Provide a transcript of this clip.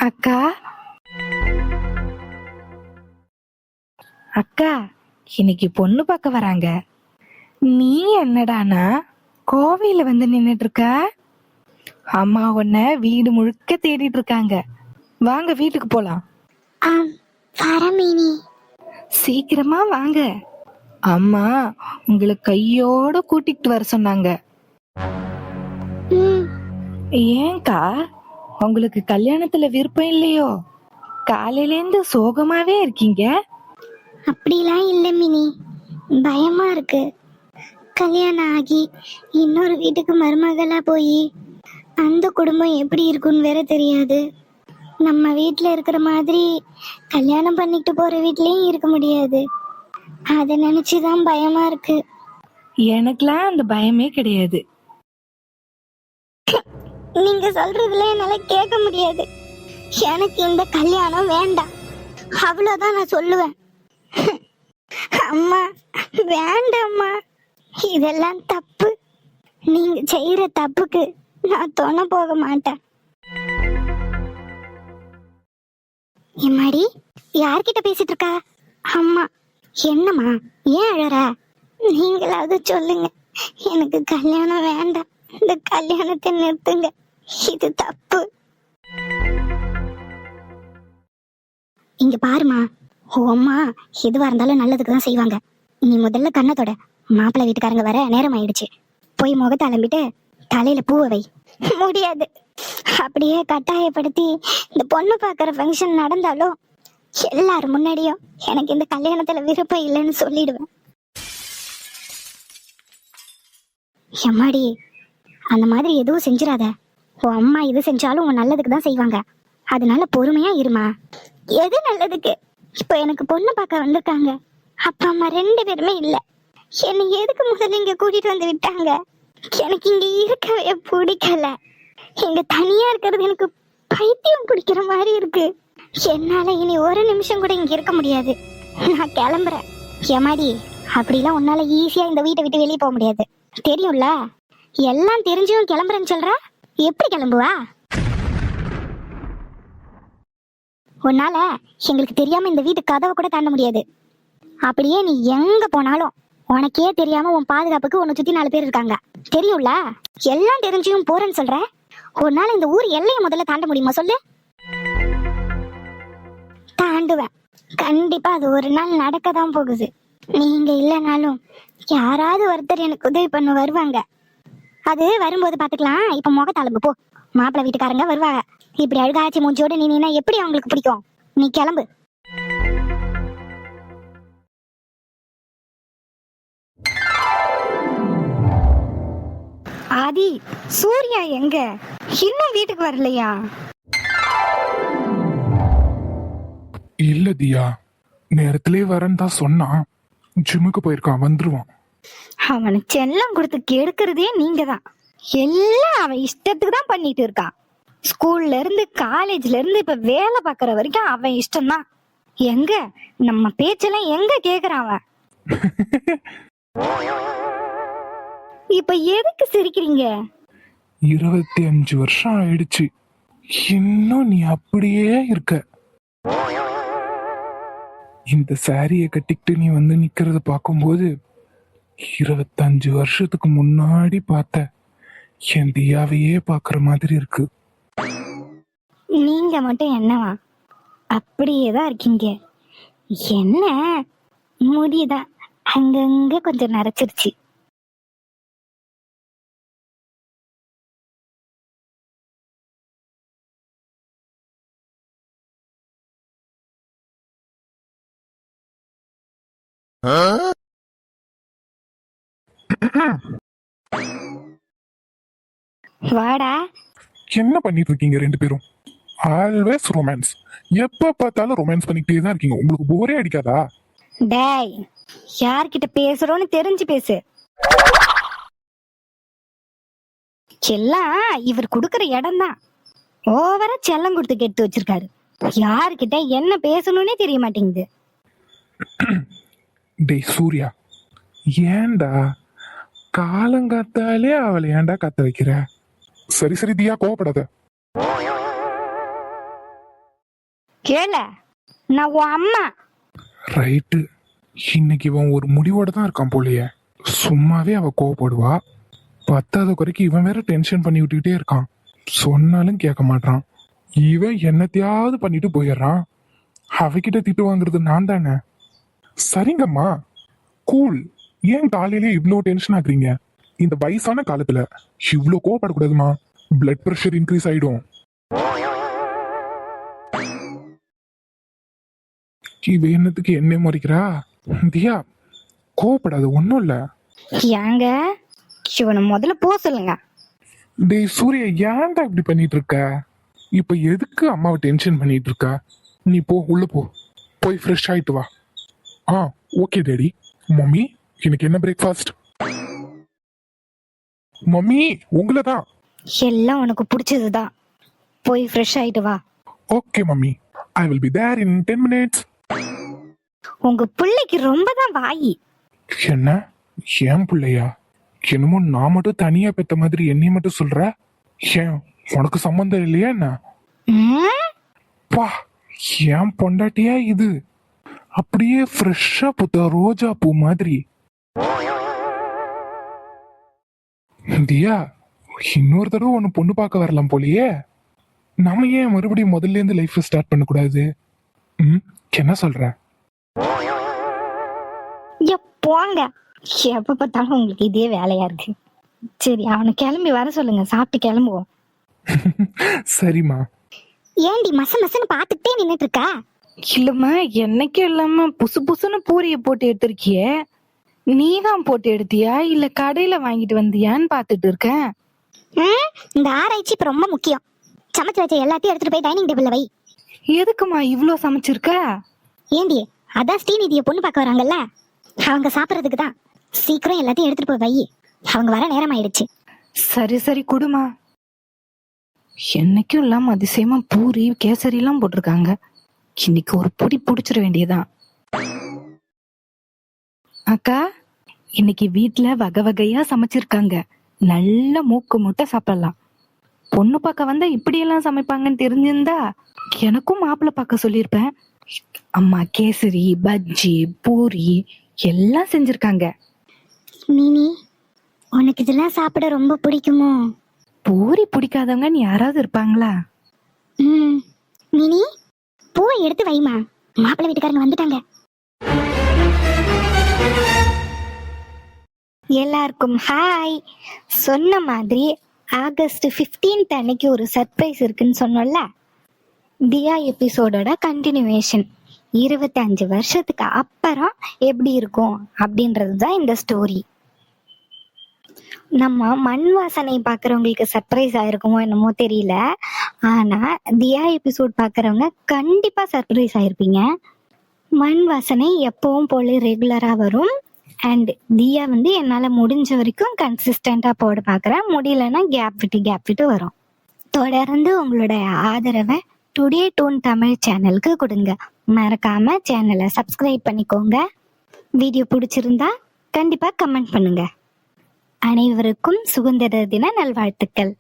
அக்கா அக்கா, இன்னைக்கு பொண்ணு பார்க்க வராங்க. நீ என்னடானா கோவையில வந்து நின்னுட்டு இருக்க? அம்மா உன்ன வீடு முழுக்க தேடிட்டு இருக்காங்க. வாங்க வீட்டுக்கு போலாம். சீக்கிரமா வாங்க. அம்மா உங்களை கையோட கூட்டிட்டு வர சொன்னாங்க. ஏன்கா, உங்களுக்கு கல்யாணத்துல விருப்பம் இல்லையோ? காலையில இருந்து சோகமாவே இருக்கீங்க. அப்படிலாம் இல்ல மினி, பயமா இருக்கு. கல்யாணம் ஆகி இன்னொரு வீட்டுக்கு மருமகளா போய் அந்த குடும்பம் எப்படி இருக்குன்னு வேற தெரியாது. நம்ம வீட்டுல இருக்கிற மாதிரி கல்யாணம் பண்ணிட்டு போற வீட்லயும் இருக்க முடியாது. அத நினைச்சுதான் பயமா இருக்கு. எனக்குலாம் அந்த பயமே கிடையாது. நீங்க சொல்றதுல என்னால கேட்க முடியாது. எனக்கு இந்த கல்யாணம் வேண்டாம், அவ்வளவுதான் நான் சொல்லுவேன். அம்மா வேண்டாம்மா, இதெல்லாம் தப்பு. நீங்க செய்யற தப்புக்கு நான் துணை போக மாட்டேன். எம்மாடி, யார்கிட்ட பேசிட்டு இருக்கா? அம்மா. என்னம்மா, ஏன் அழற? நீங்களாவது சொல்லுங்க. எனக்கு கல்யாணம் வேண்டாம், இந்த கல்யாணத்தை நிறுத்துங்க. இது தப்பு. இங்க பாருமா, அம்மா எதுவா இருந்தாலும் நல்லதுக்கு தான் செய்வாங்க. நீ முதல்ல கண்ணத்தோட, மாப்பிள்ளை வீட்டுக்காரங்க வர நேரம் ஆயிடுச்சு. போய் முகத்தை அலம்பிட்டு தலையில பூவை வை. முடியாது, அப்படியே கட்டாயப்படுத்தி இந்த பொண்ணு பாக்குற ஃபங்க்ஷன் நடந்தாலும் எல்லாரும் முன்னாடியும் எனக்கு இந்த கல்யாணத்துல விருப்பம் இல்லைன்னு சொல்லிடுவேன். எம்மாடி, அந்த மாதிரி எதுவும் செஞ்சிடாத. உன் அம்மா எது செஞ்சாலும் உன் நல்லதுக்கு தான் செய்வாங்க. அதனால பொறுமையா இருமா. எது நல்லதுக்கு? இப்போ எனக்கு பொண்ணு பார்க்க வந்திருக்காங்க. அப்பா அம்மா 2 பேருமே இல்ல. என்னை எதுக்கு முதல்ல இங்க கூட்டிட்டு வந்து விட்டாங்க? எனக்கு இங்க இருக்கவே பிடிக்கல. இங்க தனியா இருக்கிறது எனக்கு பைத்தியம் பிடிக்கிற மாதிரி இருக்கு. என்னால இனி ஒரு நிமிஷம் கூட இங்க இருக்க முடியாது. நான் கிளம்புறேன். ஏமாடி, அப்படிலாம் உன்னால ஈஸியா இந்த வீட்டை விட்டு வெளியே போக முடியாது, தெரியும்ல? எல்லாம் தெரிஞ்சும் கிளம்புறேன்னு சொல்ற, எப்படி கிளம்புவா? உன்னால எங்களுக்கு தெரியாம இந்த வீட்டு கதவை கூட தாண்ட முடியாது. அப்படியே நீ எங்க போனாலும் உனக்கே தெரியாம உன் பாதுகாப்புக்கு உன்னை சுத்தி 4 பேர் இருக்காங்க, தெரியும்ல? எல்லாம் தெரிஞ்சும் போறேன்னு சொல்ற, உன்னால இந்த ஊர் எல்லையை முதல்ல தாண்ட முடியுமா சொல்லு? தாண்டுவேன், கண்டிப்பா. அது ஒரு நாள் நடக்கதான் போகுது. நீங்க இல்லைனாலும் யாராவது ஒருத்தர் எனக்கு உதவி பண்ண வருவாங்க. அது வரும்போது பாத்துக்கலாம். இப்ப முகத்தளம்பு போ. மாப்பிள்ளை வீட்டுக்காரங்க வருவாங்க. இப்படி அழுகாச்சி மூஞ்சியோட நீனா எப்படி அவங்களுக்கு பிடிக்கும்? நீ கிளம்பு. ஆதி, சூர்யா எங்க? இன்னும் வீட்டுக்கு வரலையா? இல்ல தியா, நேரத்திலே வரேன்னு தான் சொன்னான். ஜிம்முக்கு போயிருக்கான், வந்துருவான். அவனை செல்லம் கொடுத்து கெடுக்கிறதே நீங்க தான். எல்லாம் அவன் இஷ்டத்துக்கு தான் பண்ணிட்டு இருக்கான். ஸ்கூல்ல இருந்து காலேஜ்ல இருந்து இப்ப வேலை பார்க்கற வரைக்கும் அவன் இஷ்டம்தான். எங்க நம்ம பேச்செல்லாம் எங்க கேக்குறான் அவன்? இப்ப எதுக்கு சிரிக்கிறீங்க? 25 வருஷம் ஆயிடுச்சு, இன்னும் நீ அப்படியே இருக்க. இந்த சாரிய கட்டிக்கிட்டு நீ வந்து நிக்கிறத பார்க்கும்போது 25 வருஷத்துக்கு முன்னாடி பார்த்த என் தியாவையே பாக்குற மாதிரி இருக்கு. நீங்க மட்டும் என்னவா அப்படியேதான் இருக்கீங்க. என்ன முடிதான் அங்கங்க கொஞ்சம் நரைச்சிருச்சு. வாடா. என்ன பண்ணிட்டு இருக்கீங்க 2 பேரும்? Always romance. எப்ப பார்த்தாலும் ரொமான்ஸ் பண்ணிக்கிட்டே தான் இருக்கீங்க. உங்களுக்கு போரே அடிக்காதா? டேய், யார்கிட்ட பேசுறோன்னு தெரிஞ்சு பேசு. எல்லாம் இவர் குடுக்கற இடம் தான். ஓவரா செல்லம் கொடுத்து கெடுத்து வச்சிருக்காரு. யாருக்கிட்ட என்ன பேசணும்னே தெரிய மாட்டேங்குது. டேய் சூர்யா, ஏன்டா காலங்காத்தாலே அவளை ஏன்டா கத்த வைக்கிற? சரி சரி தியா, கோவப்படாத. டேய், யார்கிட்ட பேசுறோன்னு தெரிஞ்சு பேசு. எல்லாம் இவர் குடுக்கற இடம் தான். ஓவரா செல்லம் கொடுத்து கெடுத்து வச்சிருக்காரு. யாருக்கிட்ட என்ன பேசணும்னே தெரிய மாட்டேங்குது. டேய் சூர்யா, ஏன்டா காலங்காத்தாலே அவளை ஏன்டா கத்த வைக்கிற? சரி சரி தியா, கோவப்படாத. கேள, நான் உன் அம்மா. ரைட்டு. இன்னைக்கு இவன் ஒரு முடிவோட தான் இருக்கான் போலயே. சும்மாவே அவ கோவப்படுவா, பத்தாத குறைக்கு இவன் வேற டென்ஷன் பண்ணி விட்டுக்கிட்டே இருக்கான். சொன்னாலும் கேட்க மாட்டான். இவன் என்னத்தையாவது பண்ணிட்டு போயிடுறான். அவகிட்ட திட்டு வாங்குறது நான் தானே. சரிங்கம்மா, கூல். ஏன் காலையிலே இவ்ளோ டென்ஷன் ஆகுறீங்க? இந்த வயசான காலத்துல இவ்ளோ கோவப்படக்கூடாதுமா. பிளட் பிரஷர் இன்க்ரீஸ் ஆயிடும். இவ என்னத்துக்கு என்ன முறைக்கிறா? தியா, கோவப்படாத, ஒன்றும் இல்ல. ஏங்க, இவனை முதல்ல போ சொல்லுங்க. டேய் சூர்யா, ஏன்டா இப்படி பண்ணிட்டு இருக்க? இப்ப எதுக்கு அம்மாவை டென்ஷன் பண்ணிட்டு இருக்க? நீ போ, உள்ள போ, போய் ஃப்ரெஷ் ஆயிட்டு வா. Okay daddy. மம்மி, எனக்கு என்ன பிரேக்ஃபாஸ்ட்? மம்மி, உங்களை தான். எல்லாம் உனக்கு பிடிச்சதுதான். போய் ஃப்ரெஷ் ஆயிட்டு வா. Okay mummy, I will be there in 10 minutes. உங்க பிள்ளைக்கு ரொம்ப தான் வாயி. என்ன, ஏன் பிள்ளையா? என்னமோ நான் மட்டும் தனியா பெத்த மாதிரி என்னைய மட்டும் சொல்ற. ஏன், உனக்கு சம்பந்தம் இல்லையா என்ன? ம்? பா, ஏன் பொண்டாட்டியா இது? அப்படியே ஃப்ரெஷ்ஷா புத்த ரோஜா பூ மாதிரி. தியா, இன்னொரு தடவை ஒன்னு பொண்ணு பார்க்க வரலாம் போலயே. நம்ம ஏன் மறுபடியும் முதல்ல இருந்து லைஃப் ஸ்டார்ட் பண்ணக்கூடாது? என்ன சொல்ற? போங்க, எப்ப பார்த்தாலும் உங்களுக்கு இதே வேலையா இருக்கு. சரி, அவனை கிளம்பி வர சொல்லுங்க, சாப்பிட்டு கிளம்புவோம். சரிம்மா. ஏண்டி மச மசன்னு பாத்துக்கிட்டே நின்னுட்டு இருக்க? இல்லம்மா, என்னைக்கும் இல்லாம புசு புசுன்னு பூரிய போட்டு எடுத்திருக்கியே. நீ தான் போட்டு எடுத்தியா இல்ல கடையில வாங்கிட்டு வந்தியான்னு பாத்துட்டு இருக்கேன். இந்த ஆராய்ச்சி இப்ப ரொம்ப முக்கியம். சமைச்சு வச்ச எல்லாத்தையும் எடுத்துட்டு போய் டைனிங் டேபிள்ல வை. எதுக்குமா இவ்ளோ சமைச்சிருக்க? ஏண்டி, அதான் ஸ்ரீநிதியை பொண்ணு பார்க்க வராங்கல்ல, அவங்க சாப்பிடறதுக்கு தான். சீக்கிரம் எல்லாத்தையும் எடுத்துட்டு போய் வை, அவங்க வர நேரம் ஆயிடுச்சு. சரி சரி, குடுமா. என்னைக்கும் இல்லாம அதிசயமா பூரி கேசரி எல்லாம் போட்டிருக்காங்க. இன்னைக்கு ஒரு பொடி புடிச்சிட வேண்டியதான். அக்கா, இன்னைக்கு வீட்ல வகை வகையா சமைச்சிருக்காங்க. நல்ல மூக்கு முட்டை சாப்பிடலாம். பொண்ணு பார்க்க வந்தா இப்படியெல்லாம் சமைப்பாங்கன்னு தெரிஞ்சிருந்தா எனக்கும் மாப்பிள்ளை பார்க்க சொல்லியிருப்பேன். அம்மா கேசரி, பஜ்ஜி, பூரி எல்லாம் செஞ்சிருக்காங்க. மினி, உனக்கு இதெல்லாம் சாப்பிட ரொம்ப பிடிக்குமோ? பூரி பிடிக்காதவங்கன்னு யாராவது இருப்பாங்களா? மினி, பூவை எடுத்து வைமா, மாப்பிள்ளை வீட்டுக்காரங்க வந்துட்டாங்க. எல்லாருக்கும் ஹாய். சொன்ன மாதிரி ஆகஸ்ட் 15 அன்னைக்கு ஒரு சர்ப்ரைஸ் இருக்குன்னு சொன்னோம்ல, தியா எபிசோடோட கண்டினியூவேஷன். 25 வருஷத்துக்கு அப்புறம் எப்படி இருக்கும் அப்படின்றது தான் இந்த ஸ்டோரி. நம்ம மண் வாசனை பார்க்குறவங்களுக்கு சர்ப்ரைஸ் ஆயிருக்குமோ என்னமோ தெரியல, ஆனா தியா எபிசோட் பார்க்குறவங்க கண்டிப்பா சர்ப்ரைஸ் ஆயிருப்பீங்க. மண் வாசனை எப்பவும் போல ரெகுலரா வரும். அண்ட் தியா என்னால் முடிஞ்ச வரைக்கும் கன்சிஸ்டண்டாக போட பார்க்குறேன். முடியலன்னா கேப் விட்டு வரும். தொடர்ந்து உங்களோட ஆதரவை டுடே டூன் தமிழ் சேனலுக்கு கொடுங்க. மறக்காம சேனலை சப்ஸ்கிரைப் பண்ணிக்கோங்க. வீடியோ பிடிச்சிருந்தா கண்டிப்பாக கமெண்ட் பண்ணுங்க. அனைவருக்கும் சுதந்திர தின நல்வாழ்த்துக்கள்.